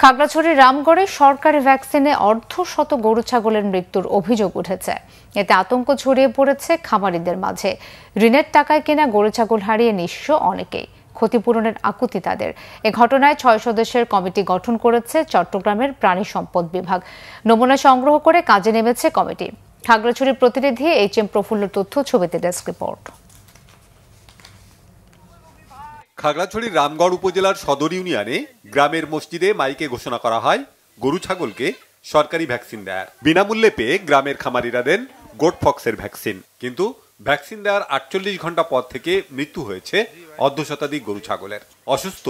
খাগড়াছড়ির রামগড়ে সরকারি ভ্যাকসিনে অর্ধশত গরু ছাগলের মৃত্যুর অভিযোগ উঠেছে। এতে আতঙ্ক ছড়িয়ে পড়েছে খামারিদের মাঝে। ঋণের টাকায় কেনা গরু ছাগল হারিয়ে নিঃস্ব অনেকেই। ক্ষতিপূরণের আকুতি তাদের। এ ঘটনায় 6 সদস্যের কমিটি গঠন করেছে চট্টগ্রামের প্রাণী সম্পদ বিভাগ। নমুনা সংগ্রহ করে কাজে নেমেছে কমিটি। খাগড়াছড়ির প্রতিনিধি HM প্রফুল্ল তথ্য, ছবিতে ডেস্ক রিপোর্ট। খাগড়াছড়ির রামগড় উপজেলার সদর ইউনিয়নে গ্রামের মসজিদে মাইকে ঘোষণা করা হয় গরু ছাগলকে সরকারি ভ্যাকসিন দেয়ার। বিনামূল্যে পেয়ে গ্রামের খামারিরা দেন গোট ফক্সের ভ্যাকসিন। কিন্তু ভ্যাকসিন দেওয়ার 48 ঘন্টা পর থেকে মৃত্যু হয়েছে অর্ধশতাধিক গরু ছাগলের। অসুস্থ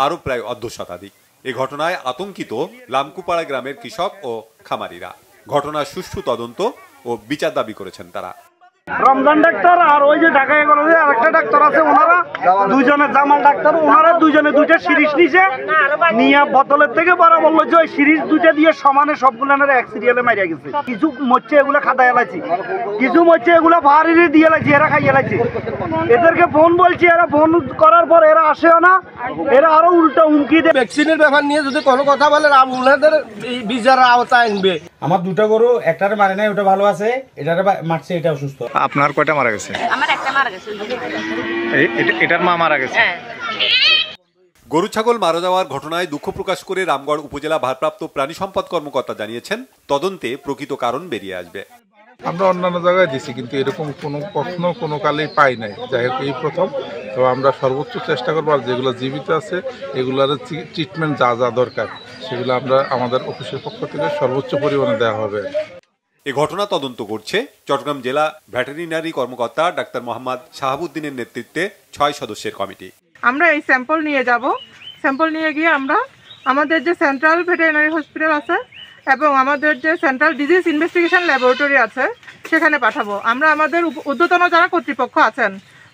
আরও প্রায় অর্ধশতাধিক। এ ঘটনায় আতঙ্কিত লামকুপাড়া গ্রামের কৃষক ও খামারিরা। ঘটনার সুষ্ঠু তদন্ত ও বিচার দাবি করেছেন তারা। রমজান ডাক্তার আর ওই যে ঢাকা কলেজে আরেকটা ডাক্তার আছে, ওনারা দুইজনের জামাল ডাক্তার, ওনারা দুইজনে দুইটা সিরিজ নিছে নিয়ে বোতলের থেকে বড় বললো যে ওই সিরিজ দুইটা দিয়ে সমানে সবগুলানের এক সিরিয়ালে মারিয়া গেছে। কিছু মরছে এগুলা খাতা এলাইছি, কিছু মরছে এগুলা ভারী দিয়ে এলাইছি, এরা খাই এলাইছে। এদেরকে ফোন বলছি, এরা ফোন করার পর এরা আসেও না, এরা আরো উল্টা হুমকি দেয়। ভ্যাকসিনের ব্যাপার নিয়ে যদি কোনো কথা বলে ওনাদের বিচারের আওতায় আনবে। আমার দুটো গরু, একটারে মারে নাই, ওটা ভালো আছে, এটারে মারছে, এটা অসুস্থ। আপনার কয়টা মারা গেছে? আমার একটা মারা গেছে। এটার মা মারা গেছে। গরু ছাগল মারা যাওয়ার ঘটনায় দুঃখ প্রকাশ করে রামগড় উপজেলা ভারপ্রাপ্ত প্রাণী সম্পদ কর্মকর্তা জানিয়েছেন, তদন্তে প্রকৃত কারণ বেরিয়ে আসবে। আমরা অন্যান্য জায়গায় দিছি, কিন্তু এরকম কখনো কোনো কালেই পাই নাই। যাই হোক, এই প্রথম। তো আমরা সর্বোচ্চ চেষ্টা করবো, আর যেগুলো জীবিত আছে এগুলোর ট্রিটমেন্ট যা যা দরকার সেগুলো আমরা আমাদের অফিসের পক্ষ থেকে সর্বোচ্চ পরিমাণে দেওয়া হবে। এ ঘটনা তদন্ত করছে চট্টগ্রাম জেলা ভেটেরিনারি কর্মকর্তা ডাক্তার মোহাম্মদ শাহাবুদ্দিনের নেতৃত্বে 6 সদস্যের কমিটি। আমরা এই স্যাম্পল নিয়ে যাব। স্যাম্পল নিয়ে গিয়ে আমরা আমাদের যে সেন্ট্রাল ভেটেরিনারি হসপিটাল আছে এবং আমাদের যে সেন্ট্রাল ডিজিজ ইনভেস্টিগেশন ল্যাবরেটরি আছে সেখানে পাঠাবো। আমরা আমাদের ঊর্ধ্বতন যারা কর্তৃপক্ষ আছেন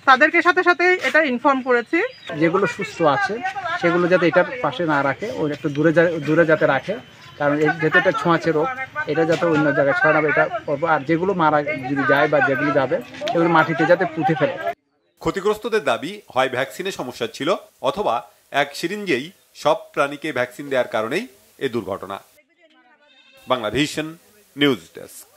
তাদেরকে সাথে সাথে এটা ইনফর্ম করেছি। যেগুলো সুস্থ আছে সেগুলো যাতে এটার পাশে না রাখে, ওই একটু দূরে যাতে রাখে, কারণ যেহেতু এটা ছোঁয়াচে রোগ, এটা যাতে অন্য জায়গায় ছড়াবে এটা করবো। আর যেগুলো মারা যদি যায় বা যেগুলো যাবে সেগুলো মাটিতে যাতে পুঁতে ফেলে। ক্ষতিগ্রস্তদের দাবি, হয় ভ্যাকসিনে সমস্যা ছিল অথবা এক সিরিঞ্জেই সব প্রাণীকে ভ্যাকসিন দেওয়ার কারণেই এ দুর্ঘটনা। Banglavision news desk.